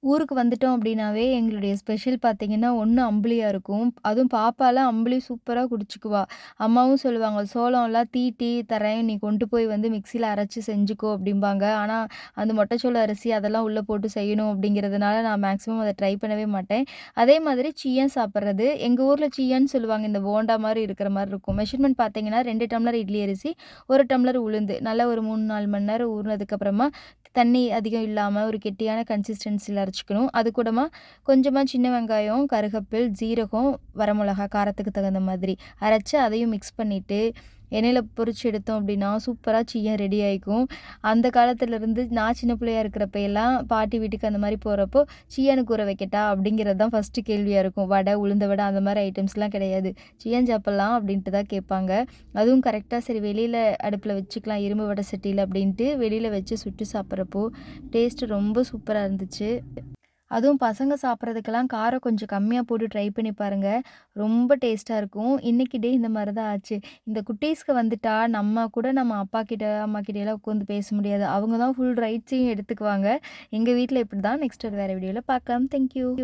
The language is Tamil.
ஊருக்கு வந்துட்டோம் அப்படின்னாவே, எங்களுடைய ஸ்பெஷல் பார்த்தீங்கன்னா, ஒண்ணு அம்புலியா இருக்கும். அதுவும் பாப்பாலாம் அம்புலி சூப்பரா குடிச்சுக்குவா. அம்மாவும் சொல்லுவாங்க, "சோளம்லாம் தீட்டி தரேன். நீ கொண்டு போய் வந்து மிக்ஸியில அரைச்சு செஞ்சுக்கோ" அப்படிம்பாங்க. ஆனா, அந்த மொட்டைச்சோள அரிசி அதெல்லாம் உள்ள போட்டு செய்யணும் அப்படிங்கிறதுனால, நான் மேக்ஸிமம் அத ட்ரை பண்ணவே மாட்டேன். அதே மாதிரி சிய்யன் சாப்பிடுறது. எங்க ஊர்ல சிய்யன்னு சொல்லுவாங்க. இந்த போண்டா மாரி இருக்கிற மாரி இருக்கும். மெஷர்மென்ட் பார்த்தீங்கன்னா, 2 டம்ளர் இட்லி அரிசி, 1 டம்ளர் உளுந்து. நல்லா ஒரு 3, 4 மணி நேரம் ஊறினதுக்கப்புறமா தண்ணி அதிகம் இல்லாம ஒரு கெட்டியான கன்சிஸ்டன்சில அரைச்சுக்கணும். அது கூடமா கொஞ்சமா சின்ன வெங்காயம், கருகப்பில், ஜீரகம், வரமிளகா காரத்துக்கு தகுந்த மாதிரி அரைச்சு அதையும் மிக்ஸ் பண்ணிட்டு, எண்ணெயில பொரிச்சு எடுத்தோம் அப்படின்னா, சூப்பரா சிய்யன் ரெடி ஆயிக்கும். அந்த காலத்துலருந்து நான் சின்ன பிள்ளையா இருக்கிறப்ப எல்லாம் பாட்டி வீட்டுக்கு அந்த மாரி போறப்போ, "சிய்யனுக்கு ஊற வைக்கட்டா?" அப்படிங்கிறது தான் ஃபர்ஸ்ட்டு கேள்வியா இருக்கும். வடை, உளுந்த வடை அந்த மாரி ஐட்டம்ஸ்லாம் கிடையாது. "சிய்யன் சாப்பிடலாம்" அப்படின்ட்டு தான் கேட்பாங்க. அதுவும் கரெக்ட்டா சரி வெளியில அடுப்புல வச்சுக்கலாம் இரும்பு வடை சட்டியில அப்படின்ட்டு வெளியில வச்சு சுட்டு சாப்பிட்றப்போ, டேஸ்ட்டு ரொம்ப சூப்பரா இருந்துச்சு. அதுவும் பசங்க சாப்பிட்றதுக்கெல்லாம் காரம் கொஞ்சம் கம்மியா போட்டு ட்ரை பண்ணி பாருங்க. ரொம்ப டேஸ்ட்டா இருக்கும். இன்னைக்கு டே இந்த மாரி தான் ஆச்சு. இந்த குட்டீஸ்க்கு வந்துட்டா நம்ம கூட நம்ம அப்பா கிட்ட, அம்மா கிட்டலாம் உட்காந்து பேச முடியாது. அவங்க தான் ஃபுல் ரைட்ஸையும் எடுத்துக்குவாங்க. எங்க வீட்ல இப்படிதான். நெக்ஸ்ட் ஒரு வேற வீடியோல பார்க்கலாம். Thank you.